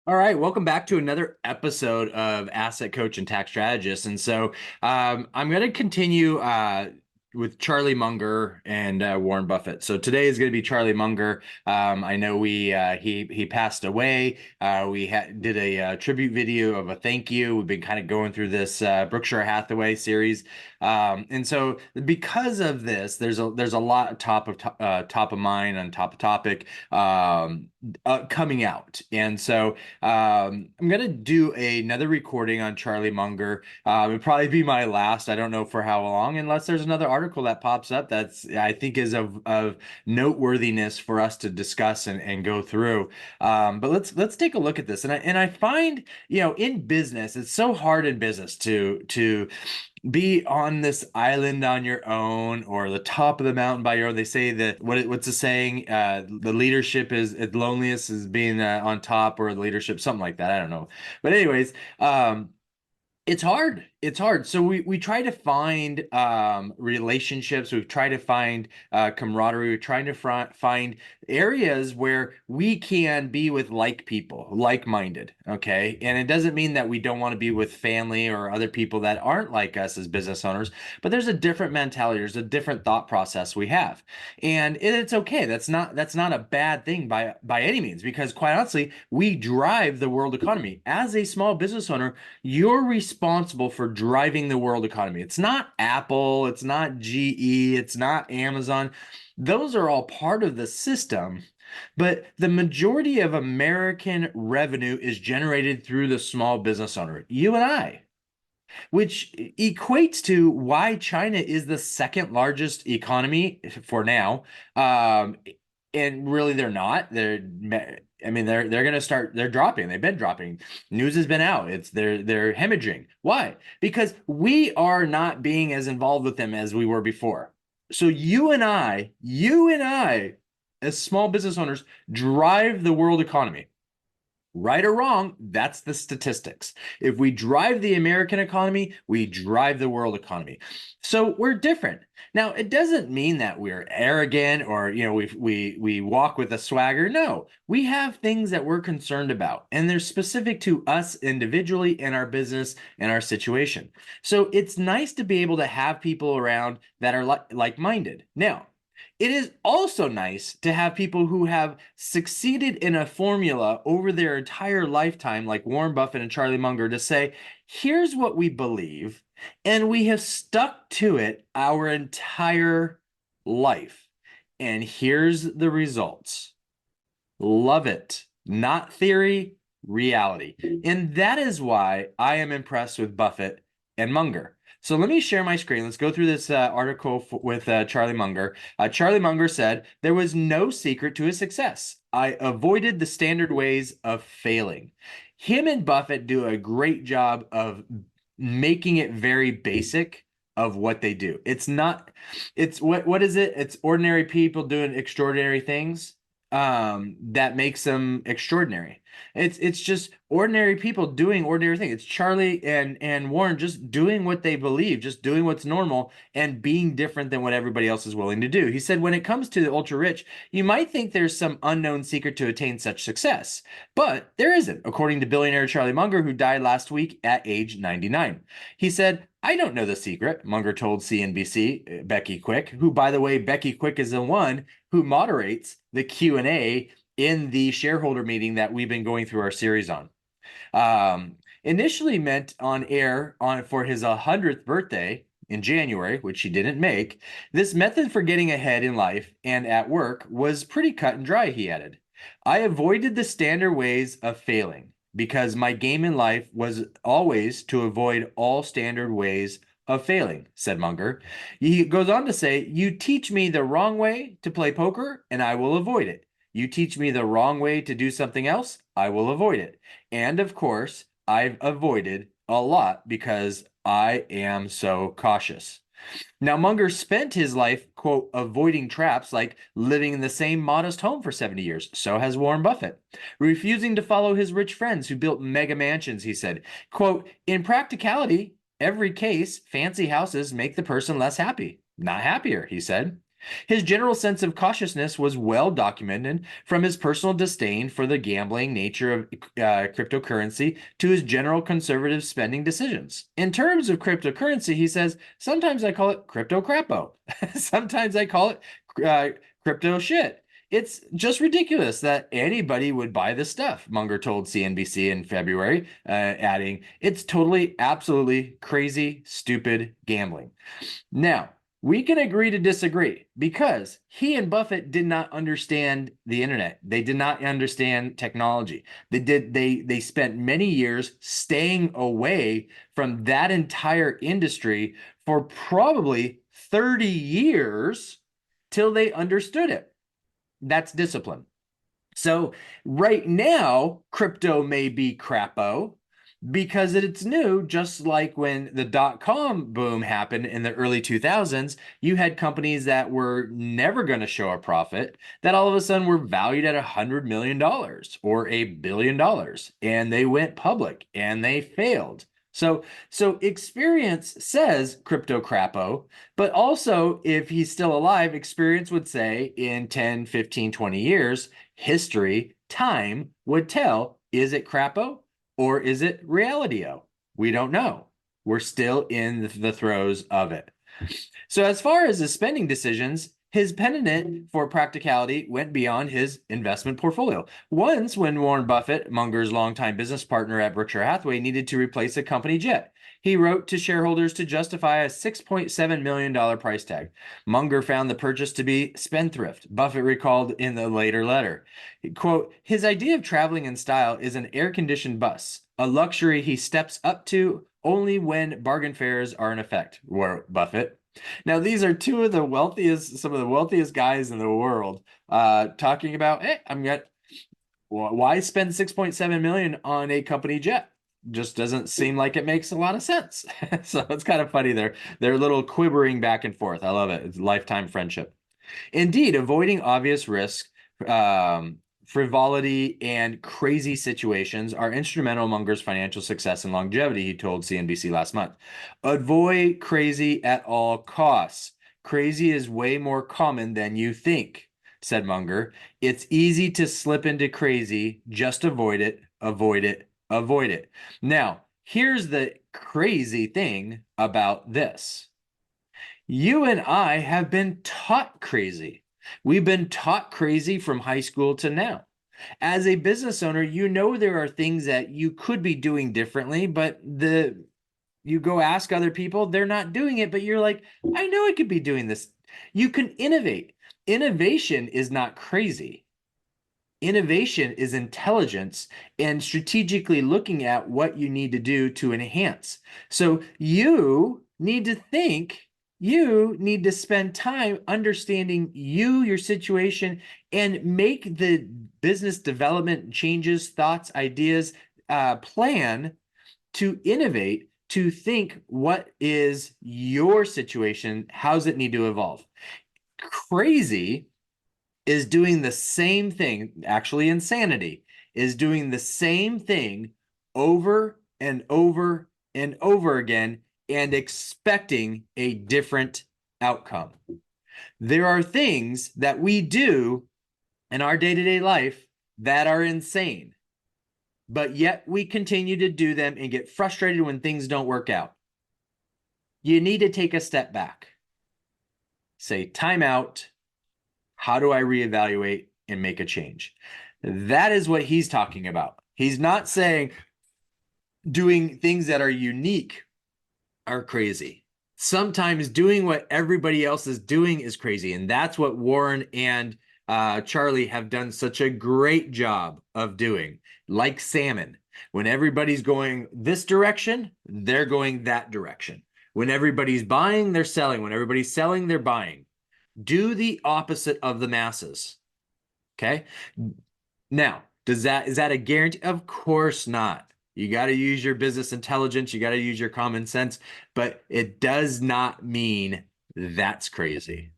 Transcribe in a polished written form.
All right, welcome back to another episode of Asset Coach and Tax Strategist. I'm going to continue with Charlie Munger and Warren Buffett. So today is going to be Charlie Munger. I know he passed away. Did a tribute video of a thank you. We've been kind of going through this Berkshire Hathaway series, and so because of this, there's a lot of top of mind on top of topic coming out, and so. I'm gonna do another recording on Charlie Munger. It'll probably be my last. I don't know for how long, unless there's another article that pops up that's I think is of noteworthiness for us to discuss and go through. But let's take a look at this. And I find, in business, it's so hard in business to be on this island on your own or the top of the mountain by your own. They say that what's the saying? The leadership is loneliest is being on top, or the leadership, something like that. I don't know. But anyways, it's hard. It's hard. So we try to find relationships. We try to find camaraderie. We're trying to find areas where we can be with like people, like-minded. Okay. And it doesn't mean that we don't want to be with family or other people that aren't like us as business owners, but there's a different mentality. There's a different thought process we have. And it's okay. That's not a bad thing by any means, because quite honestly, we drive the world economy. As a small business owner, you're responsible for driving the world economy. It's not Apple, it's not GE, it's not Amazon. Those are all part of the system, but the majority of American revenue is generated through the small business owner, you and I, which equates to why China is the second largest economy for now. And really, they're not. They're going to start. They're dropping. They've been dropping. News has been out. They're hemorrhaging. Why? Because we are not being as involved with them as we were before. So you and I, as small business owners, drive the world economy. Right or wrong, that's the statistics. If we drive the American economy, we drive the world economy. So we're different. Now, it doesn't mean that we're arrogant or we walk with a swagger. No, we have things that we're concerned about, and they're specific to us individually and our business and our situation. So it's nice to be able to have people around that are like-minded. Now, it is also nice to have people who have succeeded in a formula over their entire lifetime, like Warren Buffett and Charlie Munger, to say, here's what we believe, and we have stuck to it our entire life. And here's the results. Love it. Not theory, reality. And that is why I am impressed with Buffett and Munger. So let me share my screen. Let's go through this article with Charlie Munger. Charlie Munger said, there was no secret to his success. I avoided the standard ways of failing. Him and Buffett do a great job of making it very basic of what they do. What is it? It's ordinary people doing extraordinary things that makes them extraordinary. It's just ordinary people doing ordinary things. It's Charlie and Warren just doing what they believe, just doing what's normal and being different than what everybody else is willing to do. He said, when it comes to the ultra rich, you might think there's some unknown secret to attain such success, but there isn't, according to billionaire Charlie Munger, who died last week at age 99. He said, I don't know the secret, Munger told CNBC Becky Quick, who, by the way, Becky Quick is the one who moderates the Q&A in the shareholder meeting that we've been going through our series on. Initially meant on air for his 100th birthday in January, which he didn't make, this method for getting ahead in life and at work was pretty cut and dry, he added. I avoided the standard ways of failing because my game in life was always to avoid all standard ways of failing, said Munger. He goes on to say, you teach me the wrong way to play poker, and I will avoid it. You teach me the wrong way to do something else, I will avoid it. And of course, I've avoided a lot because I am so cautious. Now, Munger spent his life, quote, avoiding traps like living in the same modest home for 70 years. So has Warren Buffett. Refusing to follow his rich friends who built mega mansions, he said, quote, in practicality, every case, fancy houses make the person less happy, not happier, he said. His general sense of cautiousness was well documented, from his personal disdain for the gambling nature of cryptocurrency to his general conservative spending decisions. In terms of cryptocurrency, he says, sometimes I call it crypto crapo. Sometimes I call it crypto shit. It's just ridiculous that anybody would buy this stuff, Munger told CNBC in February, adding, it's totally, absolutely crazy, stupid gambling. Now, we can agree to disagree because he and Buffett did not understand the internet. They did not understand technology. They spent many years staying away from that entire industry for probably 30 years till they understood it. That's discipline. So right now, crypto may be crapo because it's new, just like when the dot-com boom happened in the early 2000s, you had companies that were never going to show a profit that all of a sudden were valued at $100 million or $1 billion, and they went public and they failed. So experience says crypto crapo, but also if he's still alive, experience would say in 10, 15, 20 years, history, time would tell, is it crapo? Or is it reality-o? We don't know. We're still in the throes of it. So as far as his spending decisions, his pennant for practicality went beyond his investment portfolio. Once, when Warren Buffett, Munger's longtime business partner at Berkshire Hathaway, needed to replace a company jet, he wrote to shareholders to justify a $6.7 million price tag. Munger found the purchase to be spendthrift. Buffett recalled in the later letter, quote, his idea of traveling in style is an air-conditioned bus, a luxury he steps up to only when bargain fares are in effect, wrote Buffett. Now, these are some of the wealthiest guys in the world talking about, hey, why spend 6.7 million on a company jet? Just doesn't seem like it makes a lot of sense. So it's kind of funny. They're a little quibbering back and forth. I love it. It's lifetime friendship. Indeed, avoiding obvious risk, frivolity, and crazy situations are instrumental in Munger's financial success and longevity, he told CNBC last month. Avoid crazy at all costs. Crazy is way more common than you think, said Munger. It's easy to slip into crazy. Just avoid it, avoid it, avoid it. Now, here's the crazy thing about this. You and I have been taught crazy. We've been taught crazy from high school to now. As a business owner, you know there are things that you could be doing differently, but you go ask other people, they're not doing it, but you're like, I know I could be doing this. You can innovate. Innovation is not crazy. Innovation is intelligence and strategically looking at what you need to do to enhance. So you need to think, you need to spend time understanding your situation, and make the business development changes, thoughts, ideas, plan to innovate, to think what is your situation, how's it need to evolve. Crazy is doing the same thing, actually insanity is doing the same thing over and over and over again and expecting a different outcome. There are things that we do in our day-to-day life that are insane, but yet we continue to do them and get frustrated when things don't work out. You need to take a step back. Say, time out. How do I reevaluate and make a change? That is what he's talking about. He's not saying doing things that are unique are crazy. Sometimes doing what everybody else is doing is crazy. And that's what Warren and Charlie have done such a great job of doing. Like salmon. When everybody's going this direction, they're going that direction. When everybody's buying, they're selling. When everybody's selling, they're buying. Do the opposite of the masses. Okay. Now, is that a guarantee? Of course not. You got to use your business intelligence. You got to use your common sense, but it does not mean that's crazy.